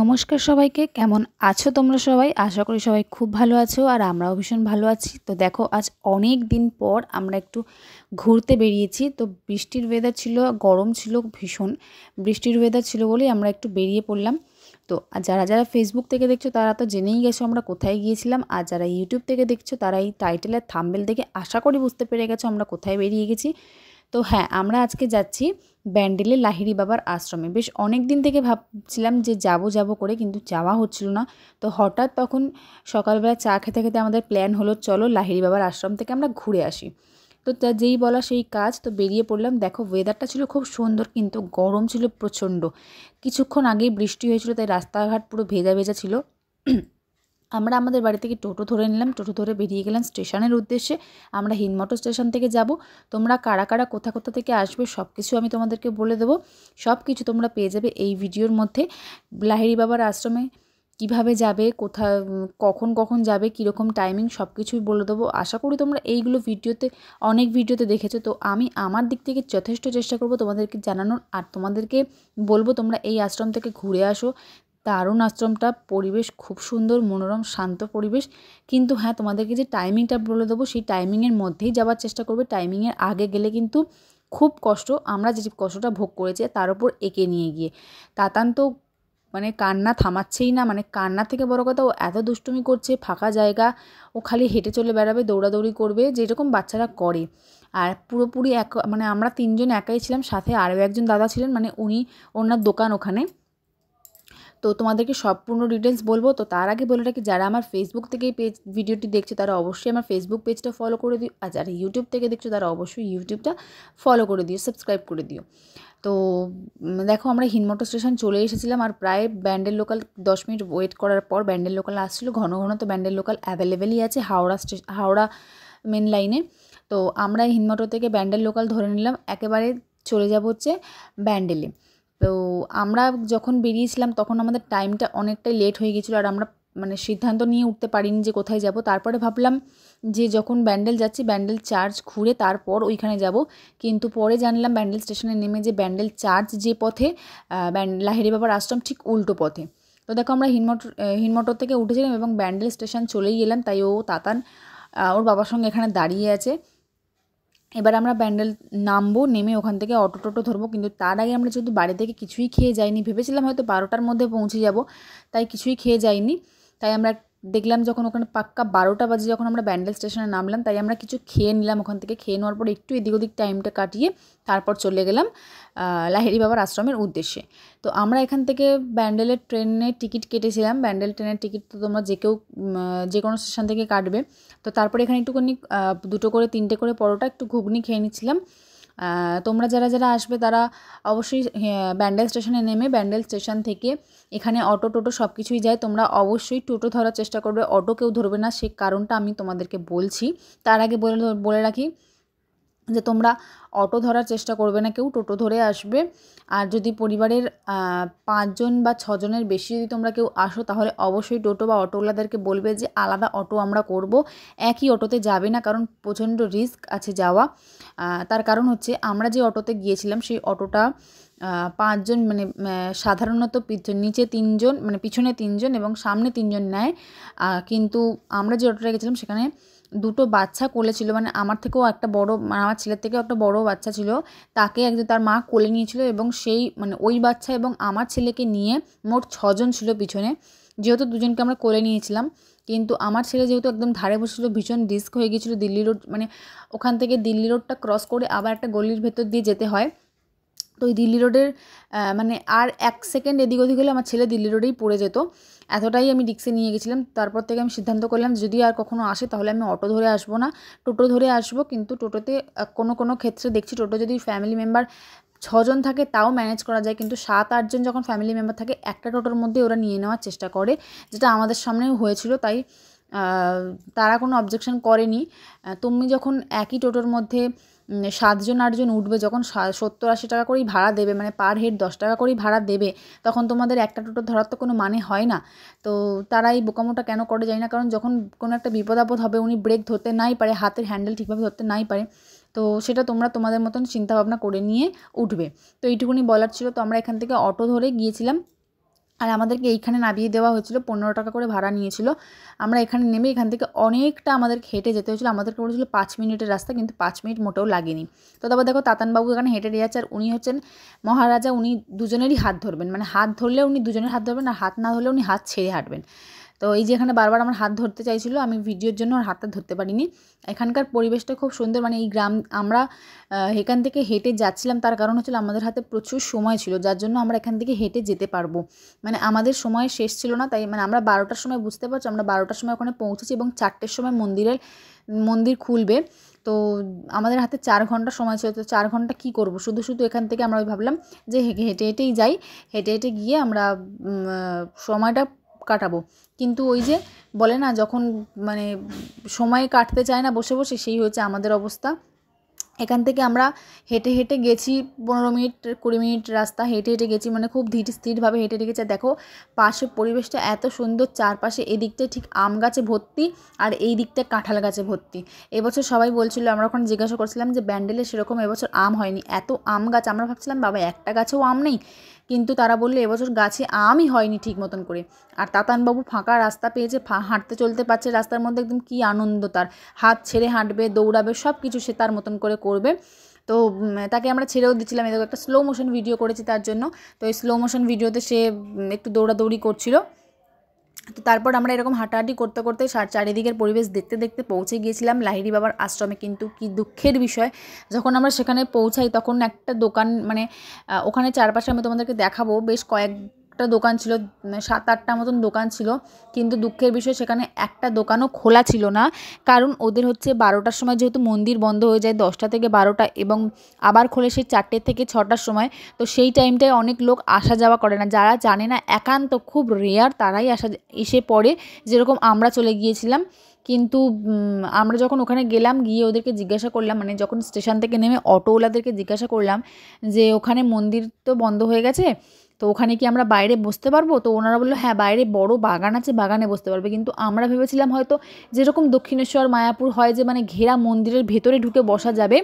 নমস্কার সবাইকে, কেমন আছো তোমরা সবাই? আশা করি সবাই খুব ভালো আছো আর আমরাও ভীষণ ভালো আছি। তো দেখো, আজ অনেক দিন পর আমরা একটু ঘুরতে বেরিয়েছি। তো বৃষ্টির ওয়েদার ছিল, গরম ছিল ভীষণ, বৃষ্টির ওয়েদার ছিল বলেই আমরা একটু বেরিয়ে পড়লাম। তো যারা যারা ফেসবুক থেকে দেখছো তারা তো জেনেই গেছো আমরা কোথায় গিয়েছিলাম, আর যারা ইউটিউব থেকে দেখছো তারা এই টাইটেলের থাম্বনেল দেখে আশা করি বুঝতে পেরে গেছো আমরা কোথায় বেরিয়ে গেছি। তো হ্যাঁ, আমরা আজকে যাচ্ছি ব্যান্ডেলে লাহিড়ী বাবার আশ্রমে। বেশ অনেক দিন থেকে ভাবছিলাম যে যাব করে, কিন্তু যাওয়া হচ্ছিল না। তো হঠাৎ তখন সকালবেলা চা খেতে খেতে আমাদের প্ল্যান হলো, চলো লাহিড়ী বাবার আশ্রম থেকে আমরা ঘুরে আসি। তো তা যেই বলা সেই কাজ, তো বেরিয়ে পড়লাম। দেখো, ওয়েদারটা ছিল খুব সুন্দর, কিন্তু গরম ছিল প্রচণ্ড। কিছুক্ষণ আগেই বৃষ্টি হয়েছিল, তাই রাস্তাঘাট পুরো ভেজা ভেজা ছিল। আমরা আমাদের বাড়ি থেকে টোটো ধরে নিলাম, টোটো ধরে বেরিয়ে গেলাম স্টেশনের উদ্দেশ্যে। আমরা হিন্দমোটর স্টেশন থেকে যাব। তোমরা কারা কারা কোথা কোথা থেকে আসবে সব কিছু আমি তোমাদেরকে বলে দেবো। সব কিছু তোমরা পেয়ে যাবে এই ভিডিওর মধ্যে। লাহিড়ী বাবার আশ্রমে কিভাবে যাবে, কখন কখন যাবে, কীরকম টাইমিং, সব কিছুই বলে দেবো। আশা করি তোমরা এইগুলো অনেক ভিডিওতে দেখেছো। তো আমি আমার দিক থেকে যথেষ্ট চেষ্টা করব তোমাদেরকে জানানোর, আর তোমাদেরকে বলবো তোমরা এই আশ্রম থেকে ঘুরে আসো। দারুণ আশ্রমটা, পরিবেশ খুব সুন্দর, মনোরম শান্ত পরিবেশ। কিন্তু হ্যাঁ, তোমাদেরকে যে টাইমিংটা বলে দেবো সেই টাইমিংয়ের মধ্যেই যাওয়ার চেষ্টা করবে। টাইমিংয়ের আগে গেলে কিন্তু খুব কষ্ট, আমরা যে কষ্টটা ভোগ করেছি তার উপর একে নিয়ে গিয়ে। তাতান তো মানে কান্না থামাচ্ছেই না, মানে কান্না থেকে বড় কথা, ও এত দুষ্টুমি করছে। ফাঁকা জায়গা, ও খালি হেঁটে চলে বেড়াবে, দৌড়াদৌড়ি করবে, যেরকম বাচ্চারা করে। আর পুরোপুরি মানে আমরা তিনজন একাই ছিলাম, সাথে আরও একজন দাদা ছিলেন, মানে ওনার দোকান ওখানে। তো তোমাদেরকে সম্পূর্ণ ডিটেলস বলবো। তো তার আগে বলে রাখি, যারা আমার ফেসবুক থেকে এই ভিডিওটি দেখছো তারা অবশ্যই আমার ফেসবুক পেজটা ফলো করে দিও, আর যারা ইউটিউব থেকে দেখছো তারা অবশ্যই ইউটিউবটা ফলো করে দিও, সাবস্ক্রাইব করে দিও। তো দেখো, আমরা হিন্দমোটর স্টেশন চলে এসেছিলাম, আর প্রায় ব্যান্ডেল লোকাল 10 মিনিট ওয়েট করার পর ব্যান্ডেল লোকাল আসছিলো ঘন ঘন। তো ব্যান্ডেল লোকাল অ্যাভেলেবেলই আছে হাওড়া মেন লাইনে। তো আমরা হিন্দমোটর থেকে ব্যান্ডেল লোকাল ধরে নিলাম, একেবারে চলে যাব হচ্ছে ব্যান্ডেলে। তো আমরা যখন বেরিয়েছিলাম তখন আমাদের টাইমটা অনেকটাই লেট হয়ে গেছিলো, আর আমরা মানে সিদ্ধান্ত নিয়ে উঠতে পারিনি যে কোথায় যাব। তারপরে ভাবলাম যে যখন ব্যান্ডেল যাচ্ছি ব্যান্ডেল চার্চ ঘুরে তারপর ওইখানে যাব। কিন্তু পরে জানলাম ব্যান্ডেল স্টেশনে নেমে যে ব্যান্ডেল চার্চ যে পথে, লাহিড়ী বাবার আশ্রম ঠিক উল্টো পথে। তো দেখো, আমরা হিন্দমোটর থেকে উঠেছিলাম এবং ব্যান্ডেল স্টেশন চলেই গেলাম। তাই তাতান ওর বাবার সঙ্গে এখানে দাঁড়িয়ে আছে। এবার আমরা ব্যান্ডেল নামবো, নেমে ওখান থেকে অটো টোটো ধরবো। কিন্তু তার আগে আমরা যেহেতু বাড়ি থেকে কিছুই খেয়ে যাইনি, ভেবেছিলাম হয়তো 12টার মধ্যে পৌঁছে যাব, তাই কিছুই খেয়ে যাইনি। তাই আমরা দেখলাম যখন ওখানে পাক্কা 12টা বাজে যখন আমরা ব্যান্ডেল স্টেশনে নামলাম, তাই আমরা কিছু খেয়ে নিলাম ওখান থেকে। খেয়ে নেওয়ার পর একটু এদিক ওদিক টাইমটা কাটিয়ে তারপর চলে গেলাম লাহিড়ী বাবার আশ্রমের উদ্দেশ্যে। তো আমরা এখান থেকে ব্যান্ডেলের ট্রেনের টিকিট কেটেছিলাম। ব্যান্ডেল ট্রেনের টিকিট তো তোমরা যে কোনো স্টেশন থেকে কাটবে। তো তারপরে এখানে একটুখানি 2টো করে 3টে করে পরোটা, একটু ঘুগনি খেয়ে নিচ্ছিলাম। তোমরা যারা যারা আসবে তারা অবশ্যই ব্যান্ডেল স্টেশনে নেমে ব্যান্ডেল স্টেশন থেকে এখানে অটো টোটো সব কিছুই যায়। তোমরা অবশ্যই টোটো ধরার চেষ্টা করবে, অটো কেউ ধরবে না, সে কারণটা আমি তোমাদেরকে বলছি। তার আগে বলে রাখি যে তোমরা অটো ধরার চেষ্টা করবে না, কেউ টোটো ধরে আসবে। আর যদি পরিবারের 5 জন বা 6 জনের বেশি যদি তোমরা কেউ আসো, তাহলে অবশ্যই টোটো বা অটোওয়ালাদেরকে বলবে যে আলাদা অটো আমরা করব, একই অটোতে যাবে না, কারণ প্রচণ্ড রিস্ক আছে যাওয়া। তার কারণ হচ্ছে আমরা যে অটোতে গিয়েছিলাম সেই অটোটা 5 জন, মানে সাধারণত নিচে 3 জন, মানে পিছনে 3 জন এবং সামনে 3 জন নেয়। কিন্তু আমরা যে অটোটা গেছিলাম সেখানে 2টো বাচ্চা কোলে ছিল, মানে আমার থেকেও একটা বড়, মানে আমার ছেলের থেকেও একটা বড় বাচ্চা ছিল। তাকে তার মা কোলে নিয়েছিল, এবং সেই মানে ওই বাচ্চা এবং আমার ছেলেকে নিয়ে মোট 6 জন ছিল পিছনে। যেহেতু 2জনকে আমরা কোলে নিয়েছিলাম, কিন্তু আমার ছেলে যেহেতু একদম ধারে বসেছিল, ভীষণ রিস্ক হয়ে গিয়েছিলো। দিল্লি রোড, মানে ওখান থেকে দিল্লি রোডটা ক্রস করে আবার একটা গলির ভেতর দিয়ে যেতে হয়। তো ওই দিল্লি রোডের মানে আর 1 সেকেন্ড এদিক ওদিক হলে আমার ছেলে দিল্লি রোডেই পড়ে যেত, এতটাই আমি রিস্কে নিয়ে গেছিলাম। তারপর থেকে আমি সিদ্ধান্ত করলাম যদি আর কখনো আসে তাহলে আমি অটো ধরে আসবো না, টোটো ধরে আসবো। কিন্তু টোটোতে কোনো ক্ষেত্রে দেখছি টোটো যদি ফ্যামিলি মেম্বার 6 জন থাকে তাও ম্যানেজ করা যায়, কিন্তু 7-8 জন যখন ফ্যামিলি মেম্বার থাকে একটা টোটোর মধ্যে ওরা নিয়ে নেওয়ার চেষ্টা করে, যেটা আমাদের সামনেও হয়েছিল। তাই তারা কোনো অবজেকশন করেনি। তুমি যখন একই টোটোর মধ্যে 7 জন 8 জন উঠবে, যখন 70-80 টাকা করেই ভাড়া দেবে, মানে পার হেড 10 টাকা করেই ভাড়া দেবে, তখন তোমাদের একটা টোটো ধরার তো কোনো মানে হয় না। তো তারা এই বোকামোটা কেন করে জানি না, কারণ যখন কোনো একটা বিপদ আপদ হবে উনি ব্রেক ধরতে নাই পারে, হাতের হ্যান্ডেল ঠিকভাবে ধরতে নাই পারে। তো সেটা তোমরা তোমাদের মতন চিন্তাভাবনা করে নিয়ে উঠবে। তো এইটুকুনি বলার ছিল। তো আমরা এখান থেকে অটো ধরে গিয়েছিলাম আর আমাদেরকে এইখানে নামিয়ে দেওয়া হয়েছিল, 15 টাকা করে ভাড়া নিয়েছিল। আমরা এখানে নেমে এখান থেকে অনেকটা আমাদেরকে হেঁটে যেতে হয়েছিল। আমাদেরকে বলেছিল 5 মিনিটের রাস্তা, কিন্তু 5 মিনিট মোটেও লাগেনি। তো তারপর দেখো তাতানবাবু এখানে হেঁটে যাচ্ছে, আর উনি হচ্ছেন মহারাজা। উনি দুজনেরই হাত ধরবেন, মানে হাত ধরলে উনি দুজনের হাত ধরবেন, আর হাত না ধরলে উনি হাত ছেড়ে হাঁটবেন। তো এই যে এখানে বারবার আমার হাত ধরতে চাইছিল, আমি ভিডিওর জন্য ওর হাতটা ধরতে পারিনি। এখানকার পরিবেশটা খুব সুন্দর, মানে এই গ্রাম আমরা এখান থেকে হেঁটে যাচ্ছিলাম, তার কারণ হচ্ছিল আমাদের হাতে প্রচুর সময় ছিল, যার জন্য আমরা এখান থেকে হেঁটে যেতে পারবো। মানে আমাদের সময় শেষ ছিল না, তাই মানে আমরা 12টার সময়, বুঝতে পারছো, আমরা 12টার সময় ওখানে পৌঁছেছি এবং 4টের সময় মন্দির খুলবে। তো আমাদের হাতে 4 ঘন্টা সময় ছিল। তো 4 ঘন্টা কী করবো, শুধু শুধু এখান থেকে আমরা ভাবলাম যে হেঁটে হেঁটেই যাই, হেঁটে হেঁটে গিয়ে আমরা সময়টা কাটাবো। কিন্তু ওই যে বলে না, যখন মানে সময় কাটতে চায় না বসে বসে, সেই হচ্ছে আমাদের অবস্থা। এখান থেকে আমরা হেঁটে হেঁটে গেছি 15 মিনিট 20 মিনিট রাস্তা হেঁটে হেঁটে গেছি, মানে খুব ধীর স্থিরভাবে হেঁটে হেঁটে গেছি। আর দেখো পাশে পরিবেশটা এত সুন্দর, চারপাশে এদিকটা ঠিক আম গাছে ভর্তি, আর এই দিকটা কাঁঠাল গাছে ভর্তি। এবছর সবাই বলছিল, আমরা ওখানে জিজ্ঞাসা করছিলাম যে ব্যান্ডেলে সেরকম এবছর আম হয়নি, এত আম গাছ। আমরা ভাবছিলাম বাবা একটা গাছেও আম নেই, কিন্তু তারা বললো এবছর গাছে আমই হয়নি ঠিক মতন করে। আর তাতানবাবু ফাঁকা রাস্তা পেয়েছে, হাঁটতে চলতে পারছে রাস্তার মধ্যে, একদম কী আনন্দ তার, হাত ছেড়ে হাঁটবে, দৌড়াবে, সব কিছু সে তার মতন করে করবে। তো তাকে আমরা ছেড়েও দিচ্ছিলাম, এরকম একটা স্লো মোশন ভিডিও করেছি তার জন্য। তো এই স্লো মোশন ভিডিওতে সে একটু দৌড়াদৌড়ি করছিল। তো তারপর আমরা এরকম হাঁটাহাঁটি করতে করতে চারিদিকের পরিবেশ দেখতে দেখতে পৌঁছে গিয়েছিলাম লাহিড়ী বাবার আশ্রমে। কিন্তু কি দুঃখের বিষয়, যখন আমরা সেখানে পৌঁছাই তখন একটা দোকান, মানে ওখানে চারপাশে আমি তোমাদেরকে দেখাবো, বেশ কয়েকটা দোকান ছিল, 7-8টা মতন দোকান ছিল, কিন্তু দুঃখের বিষয় সেখানে একটা দোকানও খোলা ছিল না। কারণ ওদের হচ্ছে 12টার সময় যেহেতু মন্দির বন্ধ হয়ে যায়, 10টা থেকে 12টা, এবং আবার খোলে সেই 4টে থেকে 6টার সময়। তো সেই টাইমটায় অনেক লোক আসা যাওয়া করে না, যারা জানে না, একান্ত খুব রেয়ার তারাই এসে পড়ে, যেরকম আমরা চলে গিয়েছিলাম। কিন্তু আমরা যখন ওখানে গেলাম, গিয়ে ওদেরকে জিজ্ঞাসা করলাম, মানে যখন স্টেশন থেকে নেমে অটোওয়ালাদেরকে জিজ্ঞাসা করলাম যে ওখানে মন্দির তো বন্ধ হয়ে গেছে, তো ওখানে কি আমরা বাইরে বসতে পারবো? তো ওনারা বললো হ্যাঁ, বাইরে বড় বাগান আছে, বাগানে বসতে পারবে। কিন্তু আমরা ভেবেছিলাম হয়তো যেরকম দক্ষিণেশ্বর মায়াপুর হয়, যে মানে ঘেরা মন্দিরের ভেতরে ঢুকে বসা যাবে,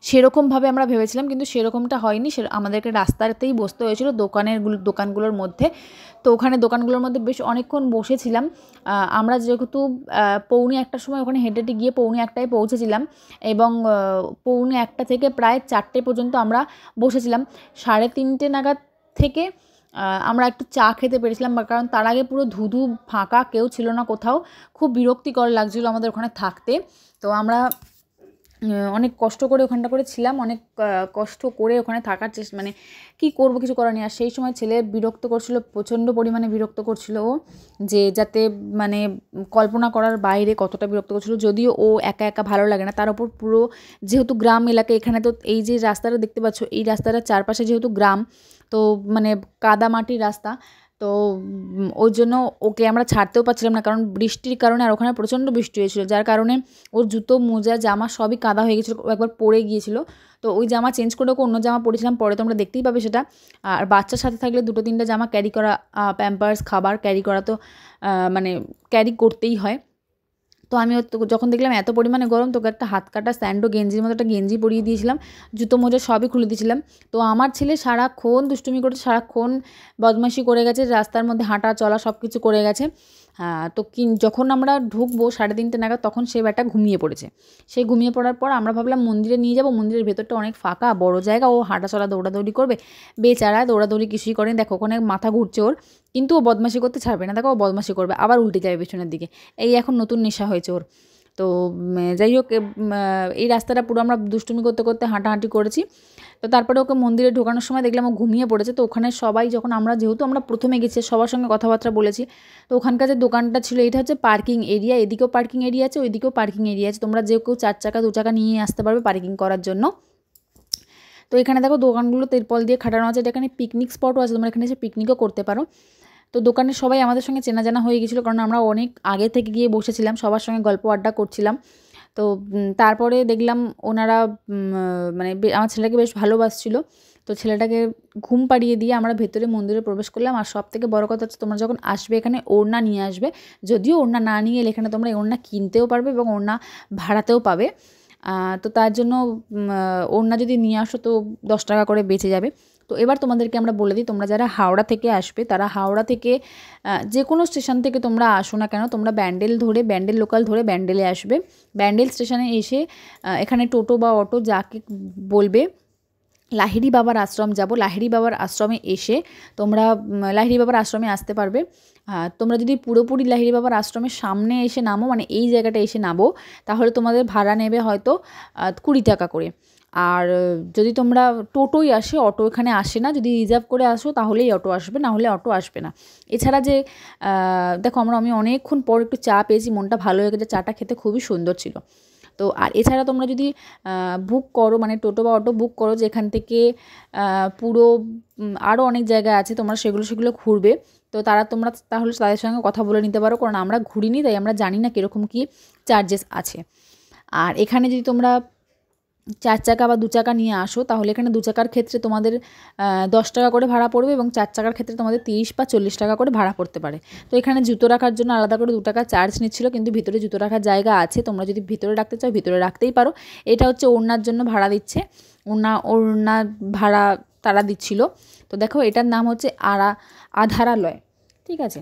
সেরকমভাবে আমরা ভেবেছিলাম, কিন্তু সেরকমটা হয়নি। আমাদেরকে রাস্তাতেই বসতে হয়েছিল দোকানগুলোর মধ্যে। তো ওখানে দোকানগুলোর মধ্যে বেশ অনেকক্ষণ বসেছিলাম। আমরা যেহেতু 1:45 সময় ওখানে হেঁটে হেঁটে গিয়ে 1:45টায় পৌঁছেছিলাম, এবং 1:45 থেকে প্রায় 4টে পর্যন্ত আমরা বসেছিলাম। 3:30 নাগাদ থেকে আমরা একটু চা খেতে পেরেছিলাম, কারণ তার আগে পুরো ধুধু ফাঁকা, কেউ ছিল না কোথাও। খুব বিরক্তিকর লাগছিলো আমাদের ওখানে থাকতে। তো আমরা অনেক কষ্ট করে ওখানটা করে ছিলাম, অনেক কষ্ট করে ওখানে থাকার চেষ্টা, মানে কী করবো, কিছু করার নেই। আর সেই সময় ছেলে বিরক্ত করছিল, প্রচণ্ড পরিমাণে বিরক্ত করছিল ও, যে যাতে মানে কল্পনা করার বাইরে কতটা বিরক্ত করছিল। যদিও ও একা একা ভালো লাগে না, তার উপর পুরো যেহেতু গ্রাম এলাকা, এখানে তো এই যে রাস্তাটা দেখতে পাচ্ছ, এই রাস্তাটার চারপাশে যেহেতু গ্রাম, তো মানে কাদা মাটির রাস্তা, তো ওই জন্য ওকে আমরা ছাড়তেও পারছিলাম না, কারণ বৃষ্টির কারণে। আর ওখানে প্রচণ্ড বৃষ্টি হয়েছিল, যার কারণে ওর জুতো মোজা জামা সবই কাদা হয়ে গেছিলো, একবার পড়ে গিয়েছিল। তো ওই জামা চেঞ্জ করে ওকে অন্য জামা পরেছিলাম, পরে তোমরা দেখতেই পাবে সেটা। আর বাচ্চার সাথে থাকলে 2-3টে জামা ক্যারি করা, প্যাম্পার্স, খাবার ক্যারি করা তো মানে ক্যারি করতেই হয়। তো আমি যখন দেখলাম এত পরিমাণে গরম, তোকে একটা হাত কাটা স্যান্ডো গেঞ্জির মতো একটা গেঞ্জি পরিয়ে দিয়েছিলাম, জুতো মোজা সবই খুলে দিয়েছিলাম। তো আমার ছেলে সারাক্ষণ দুষ্টুমি করেছে, সারাক্ষণ বদমাইশি করে গেছে, রাস্তার মধ্যে হাঁটা চলা সব কিছু করে গেছে। তো যখন আমরা ঢুকবো 3:30 নাগাদ, তখন সে ব্যাটা ঘুমিয়ে পড়েছে। সে ঘুমিয়ে পড়ার পর আমরা ভাবলাম মন্দিরে নিয়ে যাবো, মন্দিরের ভেতরটা অনেক ফাঁকা, বড় জায়গা, ও হাঁটা চলা দৌড়াদৌড়ি করবে। বেচারা দৌড়াদৌড়ি কিছুই করেনি, দেখো ওখানে মাথা ঘুরছে ওর, কিন্তু ও বদমাশি করতে ছাড়বে না। দেখো ও বদমাশি করবে, আবার উল্টে যাবে পেছনের দিকে, এই এখন নতুন নেশা হয়েছে ওর। তো যাই হোক, এই রাস্তাটা পুরো আমরা দুষ্টুমি করতে করতে হাঁটাহাঁটি করেছি। তো তারপরে ওকে মন্দিরে ঢোকানোর সময় দেখলাম ও ঘুমিয়ে পড়েছে। তো ওখানে সবাই যখন যেহেতু আমরা প্রথমে গেছি, সবার সঙ্গে কথাবার্তা বলেছি। তো ওখানকার যে দোকানটা ছিল, এটা হচ্ছে পার্কিং এরিয়া, এদিকেও পার্কিং এরিয়া আছে, ওইদিকেও পার্কিং এরিয়া আছে, তোমরা যে কেউ 4 চাকা 2 চাকা নিয়ে আসতে পারবে পার্কিং করার জন্য। তো এখানে দেখো দোকানগুলো তেরপল দিয়ে খাটানো আছে, এটা এখানে পিকনিক স্পটও আছে, তোমরা এখানে এসে পিকনিকও করতে পারো। তো দোকানের সবাই আমাদের সঙ্গে চেনা জানা হয়ে গেছিলো, কারণ আমরা অনেক আগে থেকে গিয়ে বসেছিলাম, সবার সঙ্গে গল্প আড্ডা করছিলাম। তো তারপরে দেখলাম ওনারা মানে আমার ছেলেটাকে বেশ ভালোবাসছিল। তো ছেলেটাকে ঘুম পাড়িয়ে দিয়ে আমরা ভেতরে মন্দিরে প্রবেশ করলাম। আর সব থেকে বড় কথা হচ্ছে, তোমরা যখন আসবে এখানে ওড়না নিয়ে আসবে। যদিও ওড়না না নিয়ে এলে এখানে তোমরা ওড়না কিনতেও পারবে এবং ওড়না ভাড়াতেও পাবে। তো তার জন্য ওড়না যদি নিয়ে আসো তো 10 টাকা করে বেঁচে যাবে। তো এবার তোমাদেরকে আমরা বলে দিই, তোমরা যারা হাওড়া থেকে আসবে তারা হাওড়া থেকে যে কোনো স্টেশন থেকে তোমরা আসো না কেন, তোমরা ব্যান্ডেল লোকাল ধরে ব্যান্ডেলে আসবে। ব্যান্ডেল স্টেশনে এসে এখানে টোটো বা অটো যাকে বলবে লাহিড়ী বাবার আশ্রম যাব, লাহিড়ী বাবার আশ্রমে এসে তোমরা লাহিড়ী বাবার আশ্রমে আসতে পারবে। তোমরা যদি পুরোপুরি লাহিড়ী বাবার আশ্রমের সামনে এসে নামো, মানে এই জায়গাটা এসে নামো, তাহলে তোমাদের ভাড়া নেবে হয়তো 20 টাকা করে। আর যদি তোমরা টোটোই আসে, অটো এখানে আসে না, যদি রিজার্ভ করে আসো তাহলেই অটো আসবে, না হলে অটো আসবে না। এছাড়া যে দেখো আমি অনেকক্ষণ পর একটু চা পেয়েছি, মনটা ভালো হয়ে গেছে, চাটা খেতে খুবই সুন্দর ছিল। তো আর এছাড়া তোমরা যদি বুক করো, মানে টোটো বা অটো বুক করো, যেখান থেকে পুরো আরও অনেক জায়গা আছে, তোমরা সেগুলো ঘুরবে, তো তোমরা তাহলে তাদের সঙ্গে কথা বলে নিতে পারো, কারণ আমরা ঘুরিনি, তাই আমরা জানি না কীরকম কী চার্জেস আছে। আর এখানে যদি তোমরা 4 চাকা বা 2 চাকা নিয়ে আসো, তাহলে এখানে 2 চাকার ক্ষেত্রে তোমাদের 10 টাকা করে ভাড়া পড়বে, এবং 4 চাকার ক্ষেত্রে তোমাদের 30 বা 40 টাকা করে ভাড়া পড়তে পারে। তো এখানে জুতো রাখার জন্য আলাদা করে 2 টাকা চার্জ নিচ্ছিল, কিন্তু ভিতরে জুতো রাখার জায়গা আছে, তোমরা যদি ভিতরে রাখতে চাও ভিতরে রাখতেই পারো। এটা হচ্ছে ওড়নার জন্য ভাড়া দিচ্ছে, ওড়না ভাড়া তারা দিচ্ছিল। তো দেখো এটার নাম হচ্ছে আধারালয়, ঠিক আছে।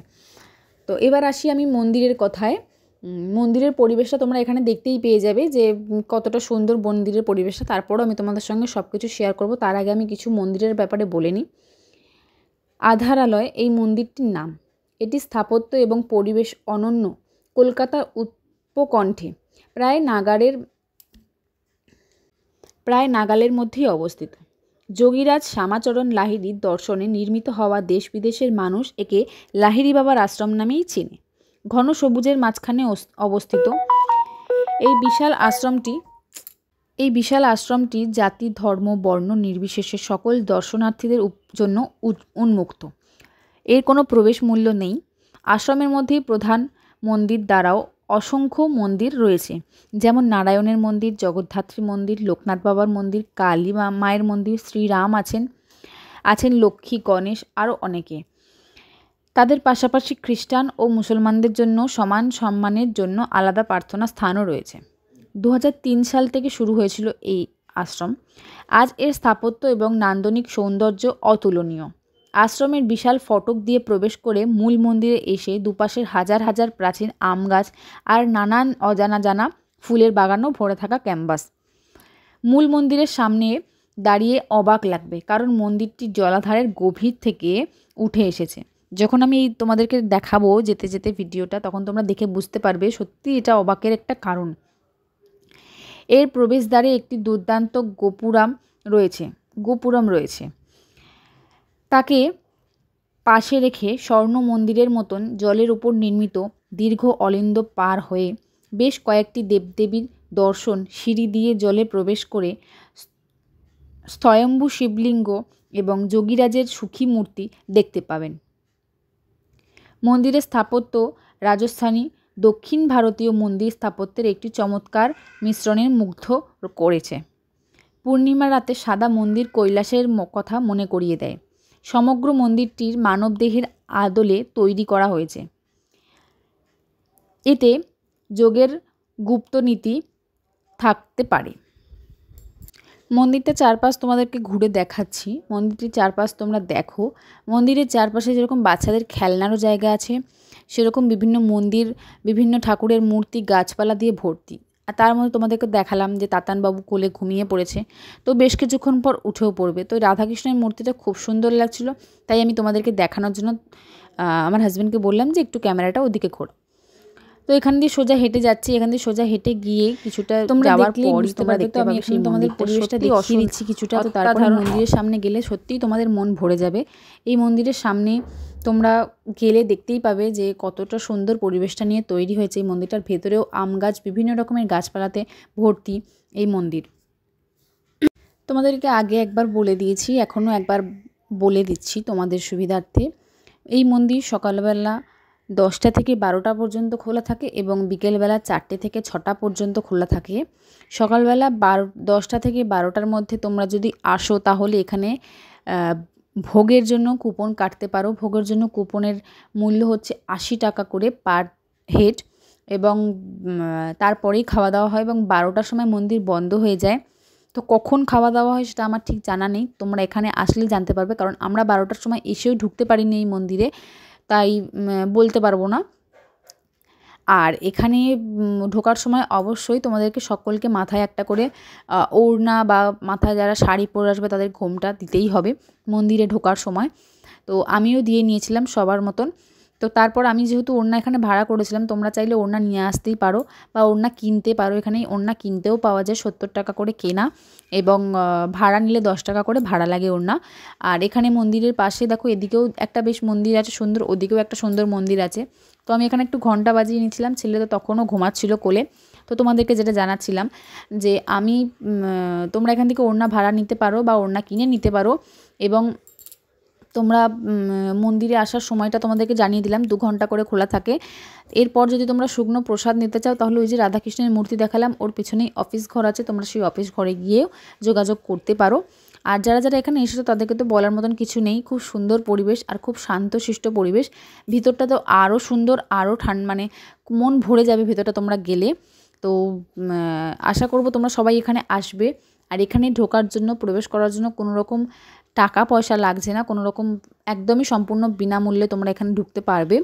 তো এবার আসি আমি মন্দিরের কথায়। মন্দিরের পরিবেশটা তোমরা এখানে দেখতেই পেয়ে যাবে যে কতটা সুন্দর মন্দিরের পরিবেশটা। তারপরও আমি তোমাদের সঙ্গে সব কিছু শেয়ার করব, তার আগে আমি কিছু মন্দিরের ব্যাপারে বলে নিই। আধারালয় এই মন্দিরটির নাম। এটি স্থাপত্য এবং পরিবেশ অনন্য, কলকাতার উপকণ্ঠে প্রায় নাগালের মধ্যেই অবস্থিত। যোগীরাজ শ্যামাচরণ লাহিড়ীর দর্শনে নির্মিত হওয়া দেশ বিদেশের মানুষ একে লাহিড়ী বাবার আশ্রম নামেই চেনে। ঘন সবুজের মাঝখানে অবস্থিত এই বিশাল আশ্রমটি জাতি, ধর্ম, বর্ণ নির্বিশেষে সকল দর্শনার্থীদের জন্য উন্মুক্ত। এর কোনো প্রবেশ মূল্য নেই। আশ্রমের মধ্যেই প্রধান মন্দির দ্বারাও অসংখ্য মন্দির রয়েছে, যেমন নারায়ণের মন্দির, জগদ্ধাত্রী মন্দির, লোকনাথ বাবার মন্দির, কালী মায়ের মন্দির, শ্রীরাম আছেন লক্ষ্মী, গণেশ, আরও অনেকে। তাদের পাশাপাশি খ্রিস্টান ও মুসলমানদের জন্য সমান সম্মানের জন্য আলাদা প্রার্থনা স্থানও রয়েছে। 2003 সাল থেকে শুরু হয়েছিল এই আশ্রম। আজ এর স্থাপত্য এবং নান্দনিক সৌন্দর্য অতুলনীয়। আশ্রমের বিশাল ফটক দিয়ে প্রবেশ করে মূল মন্দিরে এসে দুপাশের হাজার হাজার প্রাচীন আম গাছ আর নানান অজানা ফুলের বাগানও ভরে থাকা ক্যাম্পাস। মূল মন্দিরের সামনে দাঁড়িয়ে অবাক লাগবে, কারণ মন্দিরটি জলাধারের গভীর থেকে উঠে এসেছে। যখন আমি তোমাদেরকে দেখাবো যেতে যেতে ভিডিওটা, তখন তোমরা দেখে বুঝতে পারবে সত্যি এটা অবাকের একটা কারণ। এর প্রবেশদ্বারে একটি দুর্দান্ত গোপুরম রয়েছে। তাকে পাশে রেখে স্বর্ণ মন্দিরের মতন জলের উপর নির্মিত দীর্ঘ অলিন্দ পার হয়ে বেশ কয়েকটি দেবদেবীর দর্শন সিঁড়ি দিয়ে জলে প্রবেশ করে স্বয়ম্ভু শিবলিঙ্গ এবং যোগীরাজের সুখী মূর্তি দেখতে পাবেন। মন্দিরের স্থাপত্য রাজস্থানী দক্ষিণ ভারতীয় মন্দির স্থাপত্যের একটি চমৎকার মিশ্রণের মুগ্ধ করেছে। পূর্ণিমা রাতে সাদা মন্দির কৈলাসের কথা মনে করিয়ে দেয়। সমগ্র মন্দিরটির মানবদেহের আদলে তৈরি করা হয়েছে। এতে যোগের গুপ্ত নীতি থাকতে পারে। মন্দিরটা চারপাশ তোমাদেরকে ঘুরে দেখাচ্ছি। মন্দিরটির চারপাশ তোমরা দেখো। মন্দিরের চারপাশে যেরকম বাচ্চাদের খেলনারও জায়গা আছে, সেরকম বিভিন্ন ঠাকুরের মূর্তি গাছপালা দিয়ে ভর্তি। আর তার মধ্যে তোমাদেরকে দেখালাম যে তাতানবাবু কোলে ঘুমিয়ে পড়েছে, তো বেশ কিছুক্ষণ পর উঠেও পড়বে। তো রাধাকৃষ্ণের মূর্তিটা খুব সুন্দর লাগছিল, তাই আমি তোমাদেরকে দেখানোর জন্য আমার হাজব্যান্ডকে বললাম যে একটু ক্যামেরাটা ওদিকে ঘোরো। তো এখান দিয়ে সোজা হেঁটে যাচ্ছি, এখান দিয়ে সোজা হেঁটে গিয়ে কিছুটা যাওয়ার পর তোমরা দেখতে পাবে সেই তোমাদের পরিবেশটা দেখিয়ে দিচ্ছি কিছুটা। তো তারপর মন্দিরের সামনে গেলে সত্যিই তোমাদের মন ভরে যাবে। এই মন্দিরের সামনে তোমরা গেলে দেখতেই পাবে যে কতটা সুন্দর পরিবেশটা নিয়ে তৈরি হয়েছে। এই মন্দিরটার ভেতরেও আম গাছ, বিভিন্ন রকমের গাছপালাতে ভর্তি এই মন্দির। তোমাদেরকে আগে একবার বলে দিয়েছি, এখনও একবার বলে দিচ্ছি তোমাদের সুবিধার্থে। এই মন্দির সকালবেলা 10টা থেকে 12টা পর্যন্ত খোলা থাকে এবং বিকেলবেলা 4টে থেকে 6টা পর্যন্ত খোলা থাকে। সকালবেলা 10টা থেকে 12টার মধ্যে তোমরা যদি আসো, তাহলে এখানে ভোগের জন্য কুপন কাটতে পারো। ভোগের জন্য কুপনের মূল্য হচ্ছে 80 টাকা করে পার হেড। এবং তারপরেই খাওয়া দাওয়া হয় এবং 12টার সময় মন্দির বন্ধ হয়ে যায়। তো কখন খাওয়া দাওয়া হয় সেটা আমার ঠিক জানা নেই, তোমরা এখানে আসলেই জানতে পারবে, কারণ আমরা 12টার সময় এসেও ঢুকতে পারিনি এই মন্দিরে, তাই বলতে পারবো না। আর এখানে ঢোকার সময় অবশ্যই তোমাদেরকে সকলকে মাথায় একটা করে ওড়না বা মাথায় যারা শাড়ি পরে আসবে তাদের ঘোমটা দিতেই হবে মন্দিরে ঢোকার সময়। তো আমিও দিয়ে নিয়েছিলাম সবার মতন। তো তারপর আমি যেহেতু ওড়না এখানে ভাড়া করেছিলাম, তোমরা চাইলে ওড়না নিয়ে আসতেই পারো বা ওড়না কিনতে পারো, এখানে ওড়না কিনতেও পাওয়া যায় 70 টাকা করে কেনা, এবং ভাড়া নিলে 10 টাকা করে ভাড়া লাগে ওড়না। আর এখানে মন্দিরের পাশে দেখো এদিকেও একটা বেশ মন্দির আছে সুন্দর, ওদিকেও একটা সুন্দর মন্দির আছে। তো আমি এখানে একটু ঘন্টা বাজিয়ে নিয়েছিলাম, ছেলে তো তখনও ঘুমাচ্ছিল কোলে। তো তোমাদেরকে যেটা জানাচ্ছিলাম যে আমি তোমরা এখান থেকে ওড়না ভাড়া নিতে পারো বা ওড়না কিনে নিতে পারো, এবং তোমরা মন্দিরে আসার সময়টা তোমাদেরকে জানিয়ে দিলাম, 2 ঘন্টা করে খোলা থাকে। এরপর যদি তোমরা শুকনো প্রসাদ নিতে চাও তাহলে ওই যে রাধাকৃষ্ণের মূর্তি দেখালাম ওর পিছনেই অফিস ঘর আছে, তোমরা সেই অফিস ঘরে গিয়েও যোগাযোগ করতে পারো। আর যারা যারা এখানে এসেছো তাদেরকে তো বলার মতন কিছু নেই, খুব সুন্দর পরিবেশ আর খুব শান্তশিষ্ট পরিবেশ। ভিতরটা তো আরও সুন্দর, আরও মানে মন ভরে যাবে ভিতরটা তোমরা গেলে। তো আশা করব তোমরা সবাই এখানে আসবে। আর এখানে ঢোকার জন্য, প্রবেশ করার জন্য কোনো রকম টাকা পয়সা লাগছে না, কোনো রকম একদমই সম্পূর্ণ বিনামূল্যে তোমরা এখানে ঢুকতে পারবে।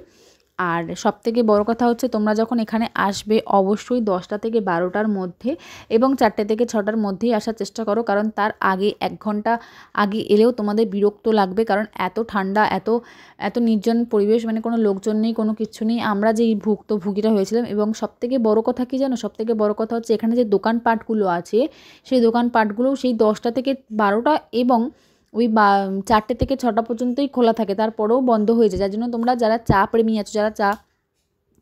আর সবথেকে বড় কথা হচ্ছে তোমরা যখন এখানে আসবে অবশ্যই 10টা থেকে 12টার মধ্যে এবং 4টে থেকে 6টার মধ্যেই আসার চেষ্টা করো, কারণ তার আগে 1 ঘন্টা আগে এলেও তোমাদের বিরক্ত লাগবে, কারণ এত ঠান্ডা, এত এত নির্জন পরিবেশ, মানে কোনো লোকজন নেই, কোনো কিচ্ছু নেই। আমরা যেই ভুক্তভোগীরা হয়েছিলাম। এবং সবথেকে বড় কথা কী জানো, সবথেকে বড় কথা হচ্ছে এখানে যে দোকানপাটগুলো আছে সেই দোকানপাটগুলোও সেই 10টা থেকে 12টা এবং ওই 4টে থেকে 6টা পর্যন্তই খোলা থাকে, তারপরেও বন্ধ হয়ে যায়। যার জন্য তোমরা যারা চা প্রেমী আছো, যারা চা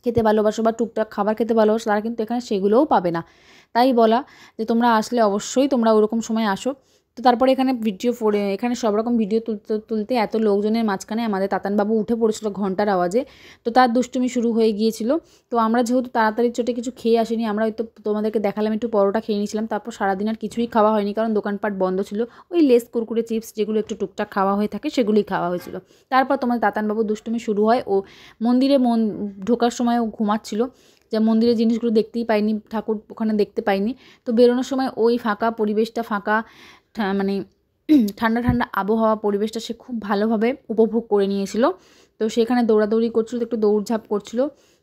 খেতে ভালোবাসো বা টুকটাক খাবার খেতে ভালোবাসো, তারা কিন্তু এখানে সেগুলোও পাবে না। তাই বলা যে তোমরা আসলে অবশ্যই তোমরা ওরকম সময় আসো। তো তারপরে এখানে এখানে সব রকম ভিডিও তুলতে তুলতে এত লোকজনের মাঝখানে আমাদের তাতানবাবু উঠে পড়েছিল ঘন্টার আওয়াজে। তো তার দুষ্টুমি শুরু হয়ে গিয়েছিল। তো আমরা যেহেতু তাড়াতাড়ি চোটে কিছু খেয়ে আসিনি, আমরা হয়তো তোমাদেরকে দেখালাম একটু পরোটা খেয়ে নিয়েছিলাম, তারপর সারাদিন আর কিছুই খাওয়া হয়নি, কারণ দোকানপাট বন্ধ ছিল। ওই লেস, কুরকুরে, চিপস যেগুলো একটু টুকটাক খাওয়া হয়ে থাকে সেগুলোই খাওয়া হয়েছিল। তারপর তোমাদের তাতানবাবু দুষ্টুমি শুরু হয়, ও মন্দিরে ঢোকার সময় ও ঘুমাচ্ছিল, যা মন্দিরের জিনিসগুলো দেখতেই পাইনি, ঠাকুর ওখানে দেখতে পাইনি। তো বেরোনোর সময় ওই ফাঁকা পরিবেশটা, ফাঁকা মানে ঠান্ডা ঠান্ডা আবহাওয়া পরিবেশটা সে খুব ভালোভাবে উপভোগ করে নিয়েছিল। তো সেখানে দৌড়াদৌড়ি করছিল, একটু দৌড়ঝাঁপ করছিল।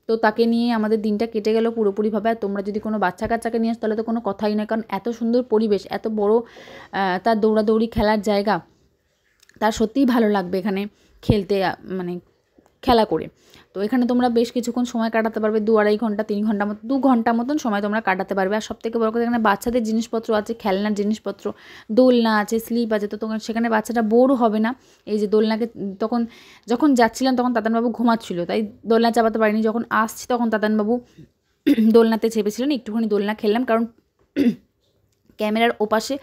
তো তাকে নিয়ে আমাদের দিনটা কেটে গেল পুরোপুরিভাবে। আর তোমরা যদি কোনো বাচ্চা কাচ্চাকে নিয়ে আসো তাহলে তো কোনো কথাই নয়, কারণ এত সুন্দর পরিবেশ, এত বড় তার দৌড়াদৌড়ি খেলার জায়গা, তার সত্যিই ভালো লাগবে এখানে খেলতে, মানে খেলা করে। তো এখানে তোমরা বেশ কিছুক্ষণ সময় কাটাতে পারবে, 2-2.5 ঘন্টা 3 ঘন্টা মতো 2 ঘন্টা মতন সময় তোমরা কাটাতে পারবে। আর সবথেকে বড় কথা এখানে বাচ্চাদের জিনিসপত্র আছে, খেলনার জিনিসপত্র, দোলনা আছে, স্লিপ আছে। তো তোমার সেখানে বাচ্চাটা বোরও হবে না। এই যে দোলনাকে যখন যাচ্ছিলাম তখন তাতানবাবু ঘুমাচ্ছিল, তাই দোলনা চাপাতে পারিনি। যখন আসছি তখন তাতানবাবু দোলনাতে চেপেছিলেন, একটুখানি দোলনা খেললাম, কারণ ক্যামেরার ওপাশে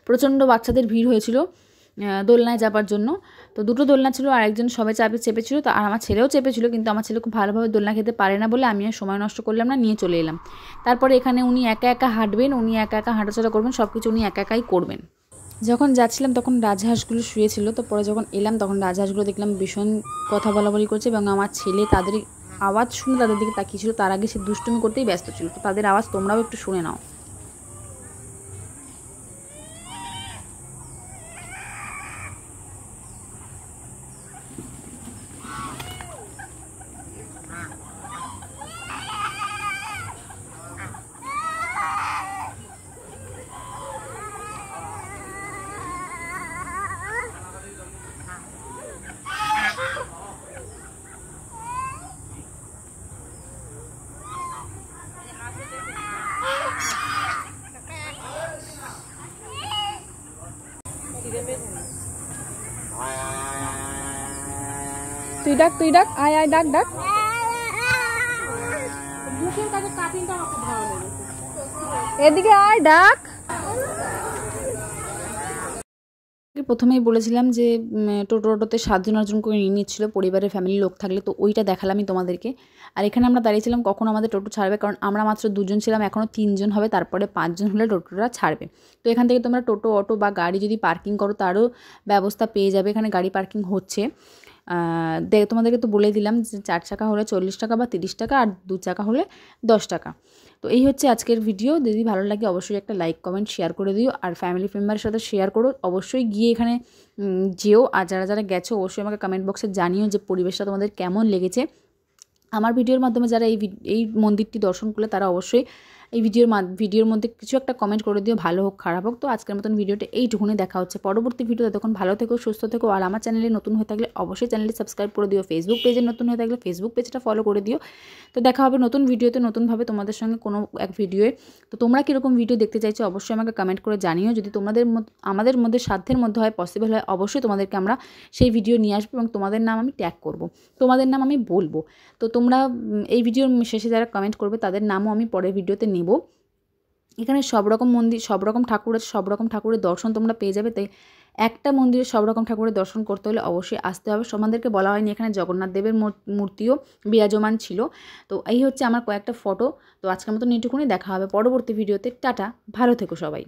প্রচণ্ড বাচ্চাদের ভিড় হয়েছিল দোলনায় যাবার জন্য। তো 2টো দোলনা ছিল, আর একজন সবাই চেপেছিল, তো আর আমার ছেলেও চেপেছিল, কিন্তু আমার ছেলে খুব ভালোভাবে দোলনা খেতে পারে না বলে আমি আর সময় নষ্ট করলাম না, নিয়ে চলে এলাম। তারপরে এখানে উনি একা একা হাঁটবেন, উনি একা একা হাঁটাচলা করবেন, সব কিছু উনি একা একাই করবেন। যখন যাচ্ছিলাম তখন রাজহাঁসগুলো শুয়েছিল, তো পরে যখন এলাম তখন রাজহাঁসগুলো দেখলাম ভীষণ কথা বলাবলি করছে, এবং আমার ছেলে তাদের আওয়াজ শুনে তাদের দিকে তাকিয়েছিল। তার আগে সে দুষ্টুমি করতেই ব্যস্ত ছিল। তো তাদের আওয়াজ তোমরাও একটু শুনে নাও। তুই ডাক, আয় আয়, ডাক ডাক। এদিকে আয়, ডাক। প্রথমেই বলেছিলাম যে টোটোতে 7 জন 8 জন করে নিয়ে নিচ্ছিল পরিবারের ফ্যামিলির লোক থাকলে, তো ওইটা দেখালামই তোমাদেরকে। আর এখানে আমরা দাঁড়িয়েছিলাম কখন আমাদের টোটো ছাড়বে, কারণ আমরা মাত্র 2 জন ছিলাম, এখনও 3 জন হবে, তারপরে 5 জন হলে টোটোটা ছাড়বে। তো এখান থেকে তোমরা টোটো, অটো বা গাড়ি যদি পার্কিং করো তারও ব্যবস্থা পেয়ে যাবে, এখানে গাড়ি পার্কিং হচ্ছে। তোমাদেরকে তো বলে দিলাম যে 4 চাকা হলে 40 টাকা বা 30 টাকা, আর 2 চাকা হলে 10 টাকা। তো এই হচ্ছে আজকের ভিডিও। যদি ভালো লাগে অবশ্যই একটা লাইক কমেন্ট শেয়ার করে দিও, আর ফ্যামিলি মেম্বারের সাথে শেয়ার করো। অবশ্যই গিয়ে এখানে যেও, আর যারা যারা গেছো অবশ্যই আমাকে কমেন্ট বক্সে জানিও যে পরিবেশটা তোমাদের কেমন লেগেছে। আমার ভিডিওর মাধ্যমে যারা এই মন্দিরটি দর্শন করলে তারা অবশ্যই এই ভিডিওর মধ্যে কিছু একটা কমেন্ট করে দিও, ভালো হোক খারাপ হোক। তো আজকের মতন ভিডিওটা এইটুকুনি, দেখা হচ্ছে পরবর্তী ভিডিও। ততক্ষণ ভালো থেকো, সুস্থ থেকো, আর আমার চ্যানেলে নতুন হয়ে থাকলে অবশ্যই চ্যানেলটি সাবস্ক্রাইব করে দিও। ফেসবুক পেজে নতুন হয়ে থাকলে ফেসবুক পেজটা ফলো করে দিও। তো দেখা হবে নতুন ভিডিওতে, নতুনভাবে তোমাদের সঙ্গে কোনো এক ভিডিওয়ে। তো তোমরা কীরকম ভিডিও দেখতে চাইছো অবশ্যই আমাকে কমেন্ট করে জানিও। যদি আমাদের মধ্যে সাধ্যের মধ্যে হয়, পসিবল হয়, অবশ্যই তোমাদেরকে আমরা সেই ভিডিও নিয়ে আসবো এবং তোমাদের নাম আমি ট্যাগ করব, তোমাদের নাম আমি বলবো। তো তোমরা এই ভিডিওর শেষে যারা কমেন্ট করবে তাদের নামও আমি পরের ভিডিওতে নেব। এখানে সব রকম মন্দির, সব রকম ঠাকুরের দর্শন তোমরা পেয়ে যাবে। তাই একটা মন্দিরে সব রকম ঠাকুরের দর্শন করতে হলে অবশ্যই আসতে হবে। আমাদেরকে বলা হয়নি, এখানে জগন্নাথ দেবের মূর্তিও বিরাজমান ছিল। তো এই হচ্ছে আমার কয়েকটা ফটো। তো আজকের মতন এইটুকুনি, দেখা হবে পরবর্তী ভিডিওতে। টাটা, ভালো থেকো সবাই।